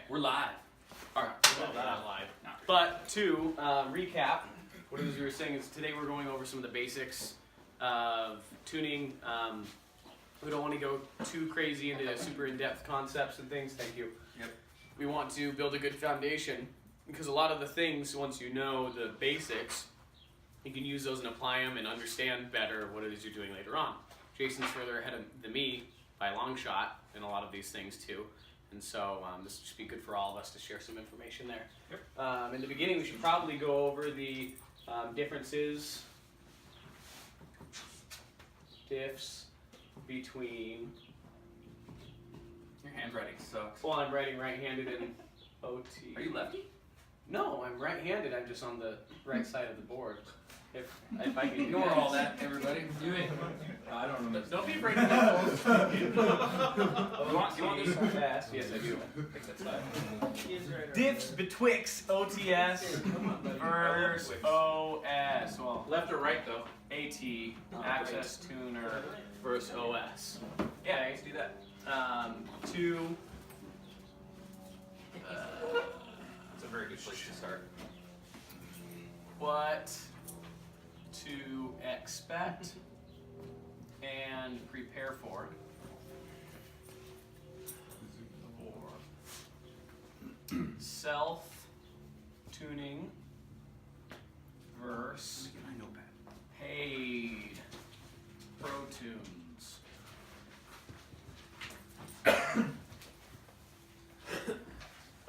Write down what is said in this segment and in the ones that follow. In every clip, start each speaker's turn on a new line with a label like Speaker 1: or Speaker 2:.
Speaker 1: we're live.
Speaker 2: Alright,
Speaker 1: Well,
Speaker 2: not live.
Speaker 1: Not really.
Speaker 2: But to recap, what it was we were saying is today we're going over some of the basics of tuning. We don't want to go too crazy into super in-depth concepts and things. Thank you.
Speaker 1: Yep.
Speaker 2: We want to build a good foundation because a lot of the things, once you know the basics, you can use those and apply them and understand better what it is you're doing later on. Jason's further ahead than me by a long shot in a lot of these things too. And so this would just be good for all of us to share some information there.
Speaker 1: Yep.
Speaker 2: In the beginning, we should probably go over the differences, diffs between,
Speaker 1: Your handwriting sucks.
Speaker 2: well, I'm writing right-handed and OT.
Speaker 1: Are you lefty?
Speaker 2: No, I'm right-handed. I'm just on the right side of the board. If I can
Speaker 1: Ignore all that, everybody.
Speaker 3: Do it. I don't know.
Speaker 1: Don't be afraid to get close.
Speaker 2: You want this fast? Yes, I do.
Speaker 1: Fix that side.
Speaker 2: Diffs betwixt OTS versus OS. Well,
Speaker 1: Left or right though?
Speaker 2: AT, Access Tuner versus OS.
Speaker 1: Yeah, let's do that.
Speaker 2: Two.
Speaker 1: That's a very good place to start.
Speaker 2: What to expect and prepare for. Self-tuning versus
Speaker 1: Get my notepad.
Speaker 2: paid Pro Tunes.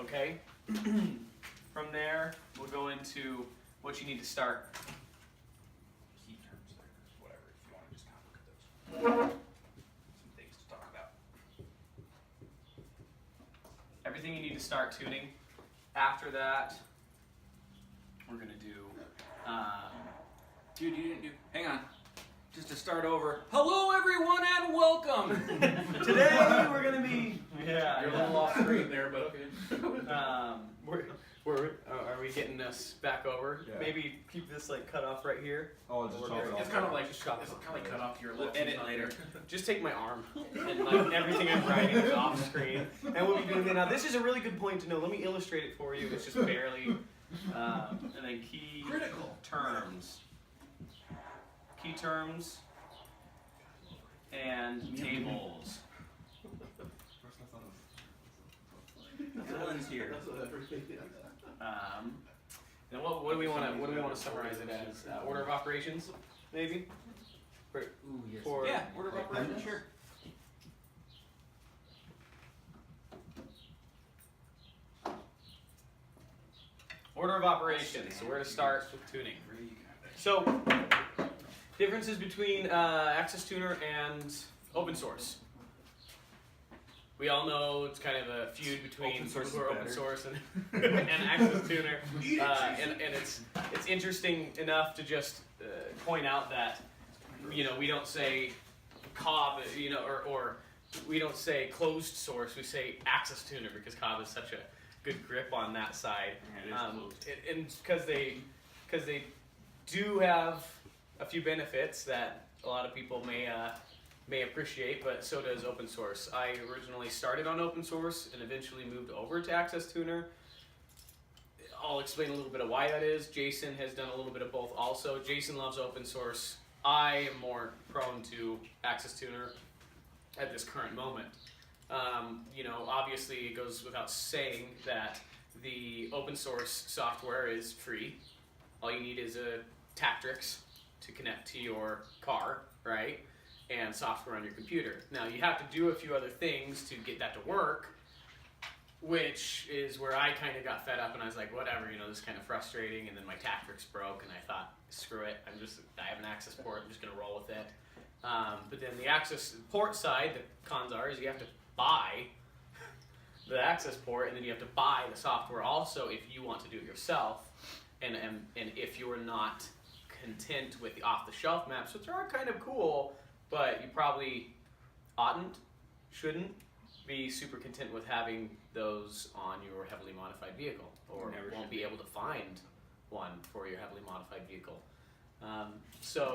Speaker 2: Okay. From there, we'll go into what you need to start.
Speaker 1: Key terms there, whatever, if you want to just kind of look at those. Some things to talk about.
Speaker 2: Everything you need to start tuning. After that, we're gonna do.
Speaker 1: Dude, you didn't do. Hang on. Just to start over. Hello, everyone, and welcome.
Speaker 2: Today we're gonna be. Yeah.
Speaker 1: You're a little off screen there, but okay.
Speaker 2: Are we getting us back over?
Speaker 3: Yeah.
Speaker 2: Maybe keep this like cut off right here.
Speaker 3: Oh, just
Speaker 2: We're
Speaker 3: chop it
Speaker 2: good.
Speaker 3: off.
Speaker 1: It's kind of like
Speaker 2: Just chop
Speaker 1: it's
Speaker 2: it
Speaker 1: kind of like cut off your
Speaker 2: We'll
Speaker 1: lips.
Speaker 2: edit later. Just take my arm and like everything I'm writing is off screen. And we'll be doing that. Now this is a really good point to know. Let me illustrate it for you. It's just barely. And then key
Speaker 1: Critical.
Speaker 2: terms. Key terms and tables.
Speaker 1: Dylan's here.
Speaker 2: And what do we want to summarize it as? Order of operations, maybe.
Speaker 3: Ooh, yes.
Speaker 2: For
Speaker 1: Yeah, order of operations, sure.
Speaker 2: order of operations. So where to start with tuning. So differences between Access Tuner and open source. We all know it's kind of a feud between
Speaker 3: Open source
Speaker 2: people who are
Speaker 3: is
Speaker 2: open
Speaker 3: better.
Speaker 2: source and Access Tuner, and it's interesting enough to just point out that we don't say Cobb, or we don't say closed source. We say Access Tuner because Cobb is such a good grip on that side, and because they do have a few benefits that a lot of people may appreciate, but so does open source. I originally started on open source and eventually moved over to Access Tuner. I'll explain a little bit of why that is. Jason has done a little bit of both also. Jason loves open source. I am more prone to Access Tuner at this current moment. Obviously it goes without saying that the open source software is free. All you need is a Tactrix to connect to your car, right? And software on your computer. Now you have to do a few other things to get that to work, which is where I kind of got fed up and I was like, whatever, this is kind of frustrating. And then my Tactrix broke and I thought, screw it, I have an access port, I'm just gonna roll with it. But then the access port side, the cons are, is you have to buy the access port and then you have to buy the software also if you want to do it yourself. And if you're not content with the off-the-shelf maps, which are kind of cool, but you probably shouldn't be super content with having those on your heavily modified vehicle, or
Speaker 1: Never
Speaker 2: won't
Speaker 1: should
Speaker 2: be
Speaker 1: be.
Speaker 2: able to find one for your heavily modified vehicle. So